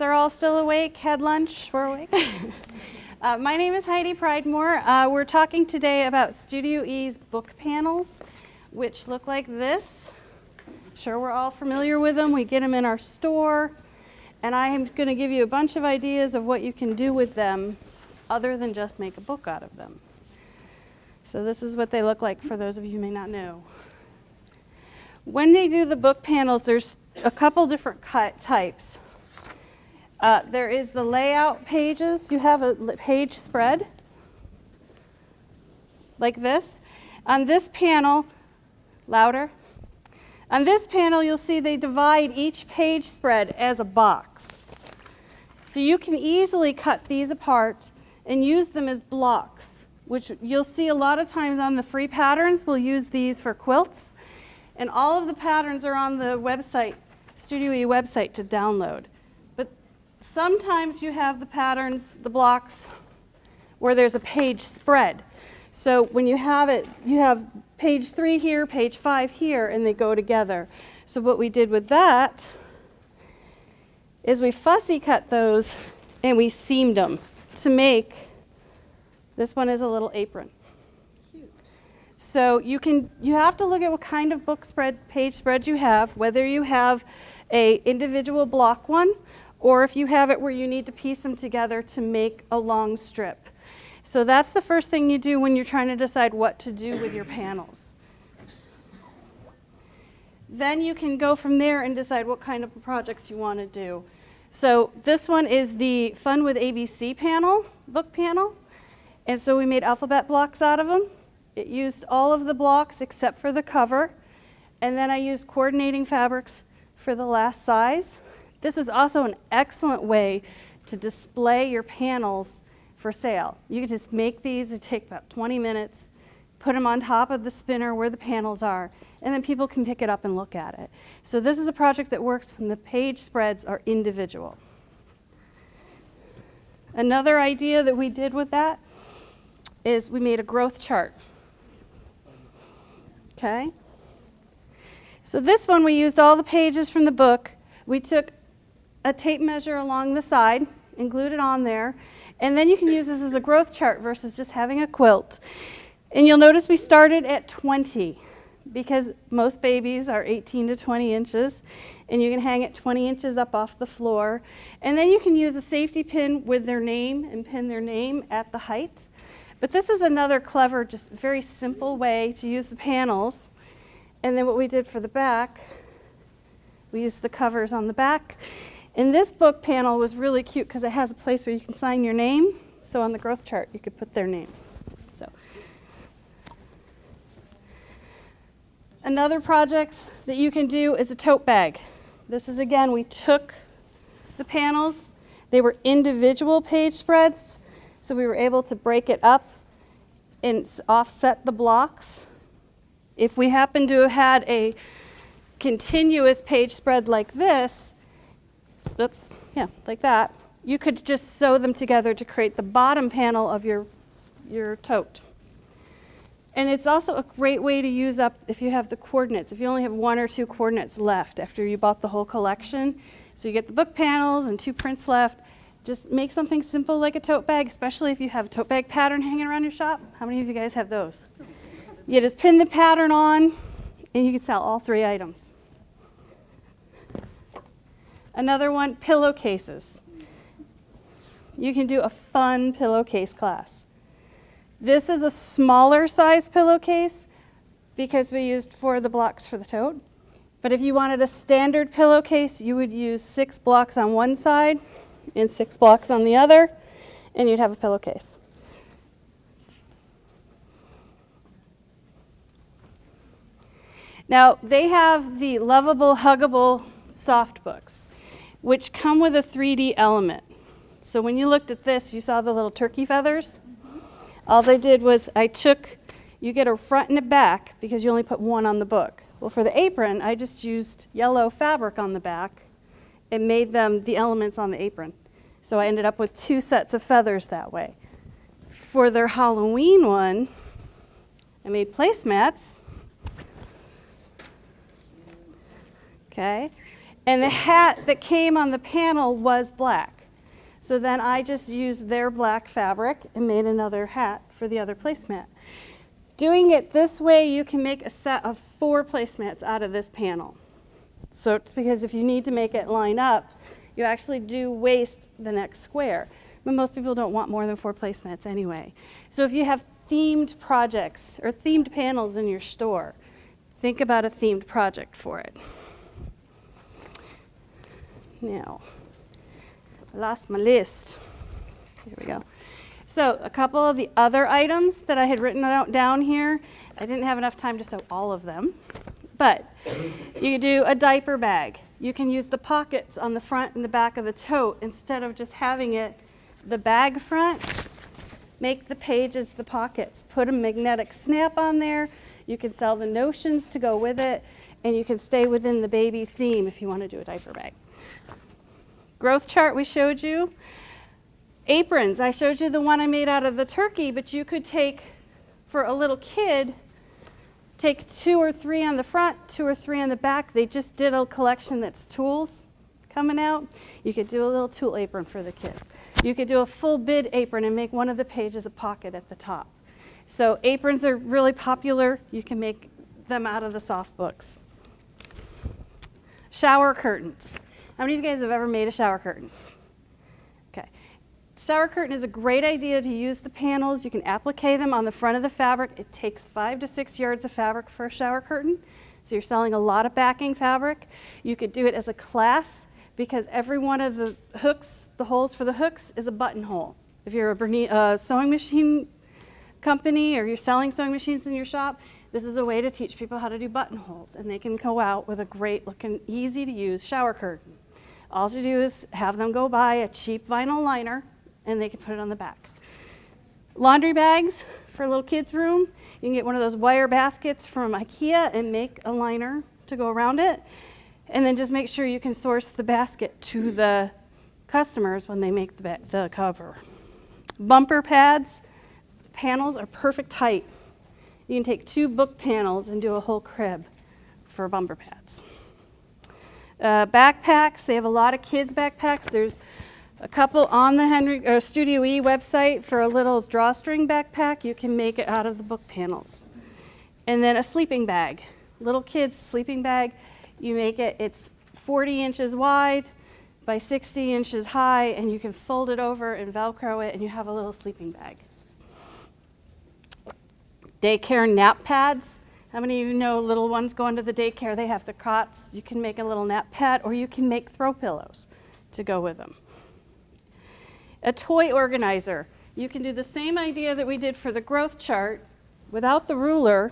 Are all still awake? Had lunch? We're awake? My name is Heidi Pridemore. We're talking today about Studioe's book panels, which look like this. I'm sure we're all familiar with them. We get them in our store. And I'm going to give you a bunch of ideas of what you can do with them other than just make a book out of them. So this is what they look like for those of you who may not know. When they do the book panels, there's a couple different types. There is the layout pages. You have a page spread like this. On this panel, louder. On this panel, you'll see they divide each page spread as a box. So you can easily cut these apart and use them as blocks, which you'll see a lot of times on the free patterns. We'll use these for quilts. And all of the patterns are on the website, Studioe website, to download. Sometimes you have the patterns, the blocks, where there's a page spread. So when you have it, you have page 3 here, page 5 here, and they go together. So what we did with that is we fussy cut those and we seamed them to make, this one is a little apron. So you have to look at what kind of book spread, page spread you have, whether you have a individual block one, or if you have it where you need to piece them together to make a long strip. So that's the first thing you do when you're trying to decide what to do with your panels. Then you can go from there and decide what kind of projects you want to do. So this one is the Fun with ABC panel, book panel. And so we made alphabet blocks out of them. It used all of the blocks except for the cover. And then I used coordinating fabrics for the last size. This is also an excellent way to display your panels for sale. You can just make these, it takes about 20 minutes, put them on top of the spinner where the panels are, and then people can pick it up and look at it. So this is a project that works when the page spreads are individual. Another idea that we did with that is we made a growth chart. Okay? So this one we used all the pages from the book. We took a tape measure along the side and glued it on there. And then you can use this as a growth chart versus just having a quilt. And you'll notice we started at 20 because most babies are 18 to 20 inches. And you can hang it 20 inches up off the floor. And then you can use a safety pin with their name and pin their name at the height. But this is another clever, just very simple way to use the panels. And then what we did for the back, we used the covers on the back. And this book panel was really cute because it has a place where you can sign your name. So on the growth chart, you could put their name. So another project that you can do is a tote bag. This is, again, we took the panels. They were individual page spreads. So we were able to break it up and offset the blocks. If we happen to have had a continuous page spread like this, oops, yeah, like that, you could just sew them together to create the bottom panel of your tote. And it's also a great way to use up if you have the coordinates, if you only have 1 or 2 coordinates left after you bought the whole collection. So you get the book panels and 2 prints left. Just make something simple like a tote bag, especially if you have a tote bag pattern hanging around your shop. How many of you guys have those? You just pin the pattern on and you can sell all 3 items. Another one, pillowcases. You can do a fun pillowcase class. This is a smaller size pillowcase because we used 4 of the blocks for the tote. But if you wanted a standard pillowcase, you would use 6 blocks on one side and 6 blocks on the other, and you'd have a pillowcase. Now, they have the lovable, huggable soft books, which come with a 3D element. So when you looked at this, you saw the little turkey feathers. All I did was you get a front and a back because you only put 1 on the book. Well, for the apron, I just used yellow fabric on the back and made them the elements on the apron. So I ended up with 2 sets of feathers that way. For their Halloween one, I made placemats. Okay? And the hat that came on the panel was black. So then I just used their black fabric and made another hat for the other placemat. Doing it this way, you can make a set of 4 placemats out of this panel. So it's because if you need to make it line up, you actually do waste the next square. But most people don't want more than 4 placemats anyway. So if you have themed projects or themed panels in your store, think about a themed project for it. Now, I lost my list. Here we go. So a couple of the other items that I had written down here, I didn't have enough time to sew all of them, but you could do a diaper bag. You can use the pockets on the front and the back of the tote instead of just having it the bag front. Make the pages the pockets. Put a magnetic snap on there. You can sell the notions to go with it, and you can stay within the baby theme if you want to do a diaper bag. Growth chart we showed you. Aprons, I showed you the one I made out of the turkey, but you could take, for a little kid, take 2 or 3 on the front, 2 or 3 on the back. They just did a collection that's tools coming out. You could do a little tool apron for the kids. You could do a full bid apron and make one of the pages a pocket at the top. So aprons are really popular. You can make them out of the soft books. Shower curtains. How many of you guys have ever made a shower curtain? Okay. Shower curtain is a great idea to use the panels. You can applique them on the front of the fabric. It takes 5 to 6 yards of fabric for a shower curtain. So you're selling a lot of backing fabric. You could do it as a class because every one of the hooks, the holes for the hooks, is a buttonhole. If you're a sewing machine company or you're selling sewing machines in your shop, this is a way to teach people how to do buttonholes, and they can go out with a great looking, easy to use shower curtain. All you do is have them go buy a cheap vinyl liner and they can put it on the back. Laundry bags for a little kid's room. You can get one of those wire baskets from IKEA and make a liner to go around it. And then just make sure you can source the basket to the customers when they make the cover. Bumper pads. Panels are perfect height. You can take 2 book panels and do a whole crib for bumper pads. Backpacks, they have a lot of kids' backpacks. There's a couple on the Studioe website for a little drawstring backpack. You can make it out of the book panels. And then a sleeping bag, little kids' sleeping bag. You make it, it's 40 inches wide by 60 inches high, and you can fold it over and Velcro it, and you have a little sleeping bag. Daycare nap pads. How many of you know little ones going to the daycare? They have the cots. You can make a little nap pad, or you can make throw pillows to go with them. A toy organizer. You can do the same idea that we did for the growth chart without the ruler,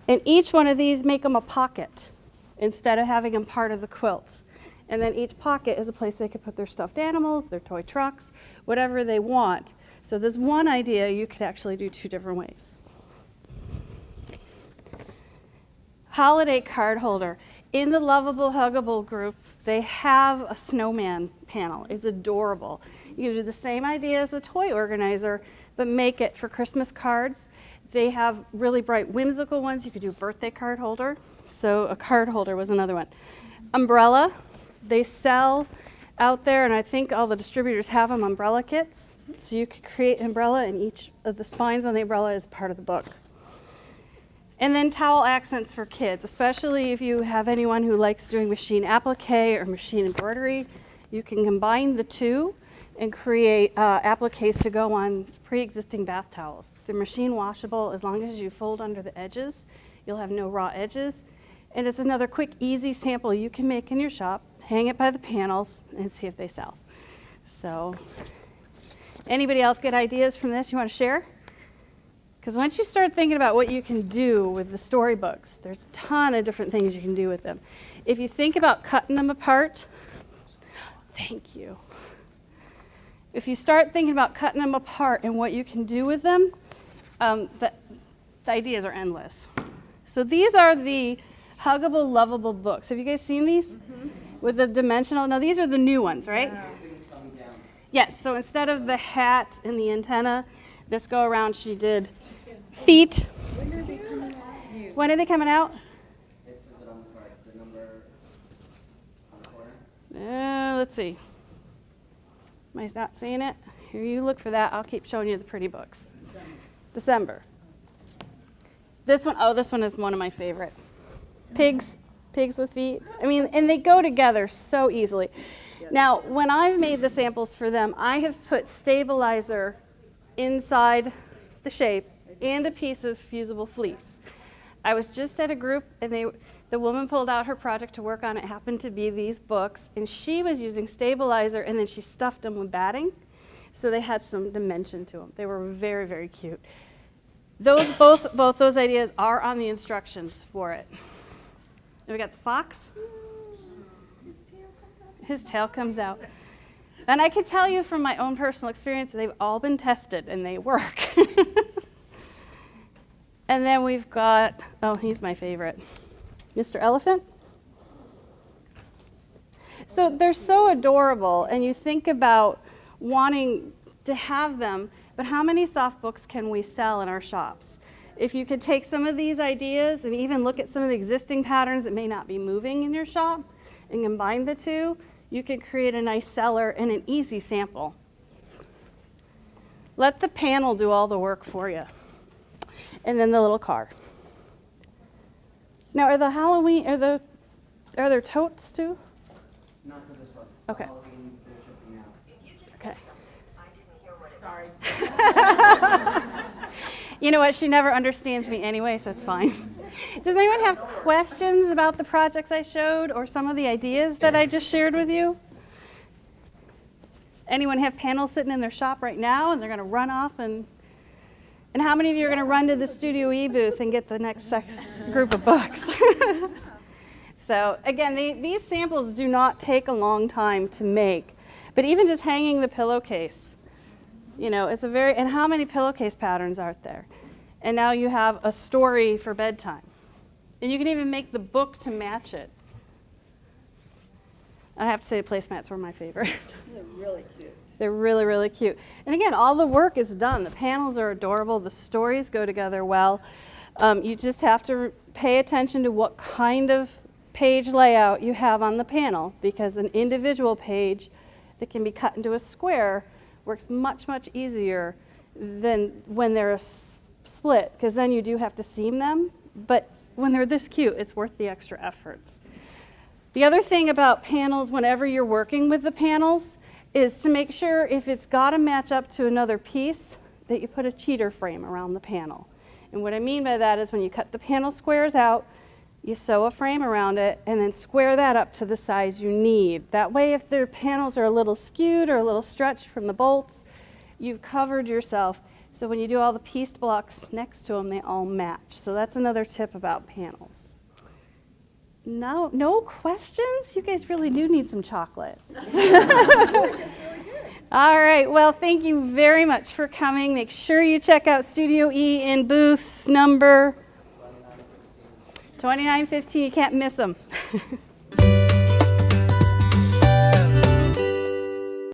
and each one of these make them a pocket instead of having them part of the quilt. And then each pocket is a place they could put their stuffed animals, their toy trucks, whatever they want. So this one idea you could actually do 2 different ways. Holiday card holder. In the Lovable Huggable group, they have a snowman panel. It's adorable. You can do the same idea as a toy organizer, but make it for Christmas cards. They have really bright, whimsical ones. You could do a birthday card holder. So a card holder was another one. Umbrella. They sell out there, and I think all the distributors have them, umbrella kits. So you could create an umbrella, and each of the spines on the umbrella is part of the book. And then towel accents for kids, especially if you have anyone who likes doing machine applique or machine embroidery. You can combine the 2 and create appliques to go on pre-existing bath towels. They're machine washable. As long as you fold under the edges, you'll have no raw edges. And it's another quick, easy sample you can make in your shop. Hang it by the panels and see if they sell. So, anybody else get ideas from this you want to share? Because once you start thinking about what you can do with the storybooks, there's a ton of different things you can do with them. If you think about cutting them apart, thank you. If you start thinking about cutting them apart and what you can do with them, the ideas are endless. So these are the huggable, lovable books. Have you guys seen these? Mm-hmm. With the dimensional, no, these are the new ones, right? Yeah. Yes, so instead of the hat and the antenna, this go around she did feet. When are they coming out? It says it on the card, the number let's see. Am I not seeing it? Here, you look for that. I'll keep showing you the pretty books. December. This one, oh, this one is one of my favorite. Pigs with feet. I mean, and they go together so easily. Now, when I've made the samples for them, I have put stabilizer inside the shape and a piece of fusible fleece. I was just at a group, and the woman pulled out her project to work on. It happened to be these books, and she was using stabilizer, and then she stuffed them with batting, so they had some dimension to them. They were very, very cute. Those both those ideas are on the instructions for it. Then we got the fox. His tail comes out. And I can tell you from my own personal experience, they've all been tested and they work. And then we've got, oh, he's my favorite, Mr. Elephant. So they're so adorable, and you think about wanting to have them, but how many soft books can we sell in our shops? If you could take some of these ideas and even look at some of the existing patterns that may not be moving in your shop and combine the two, you could create a nice seller and an easy sample. Let the panel do all the work for you. And then the little car. Now, are the Halloween, are there totes too? Not for this one. Okay. Halloween, they're shipping out. Okay. Sorry. You know what? She never understands me anyway, so it's fine. Does anyone have questions about the projects I showed or some of the ideas that I just shared with you? Anyone have panels sitting in their shop right now and they're going to run off and how many of you are going to run to the Studioe booth and get the next group of books? So again, these samples do not take a long time to make, but even just hanging the pillowcase, you know, it's a very, and how many pillowcase patterns are there? And now you have a story for bedtime. And you can even make the book to match it. I have to say the placemats were my favorite. They're really cute. They're really, really cute. And again, all the work is done. The panels are adorable. The stories go together well. You just have to pay attention to what kind of page layout you have on the panel, because an individual page that can be cut into a square works much, much easier than when they're split, because then you do have to seam them. But when they're this cute, it's worth the extra efforts. The other thing about panels, whenever you're working with the panels, is to make sure if it's got to match up to another piece, that you put a cheater frame around the panel. And what I mean by that is when you cut the panel squares out, you sew a frame around it and then square that up to the size you need. That way, if their panels are a little skewed or a little stretched from the bolts, you've covered yourself. So when you do all the pieced blocks next to them, they all match. So that's another tip about panels. No questions? You guys really do need some chocolate. All right, well, thank you very much for coming. Make sure you check out Studioe in booth number 2915. You can't miss them.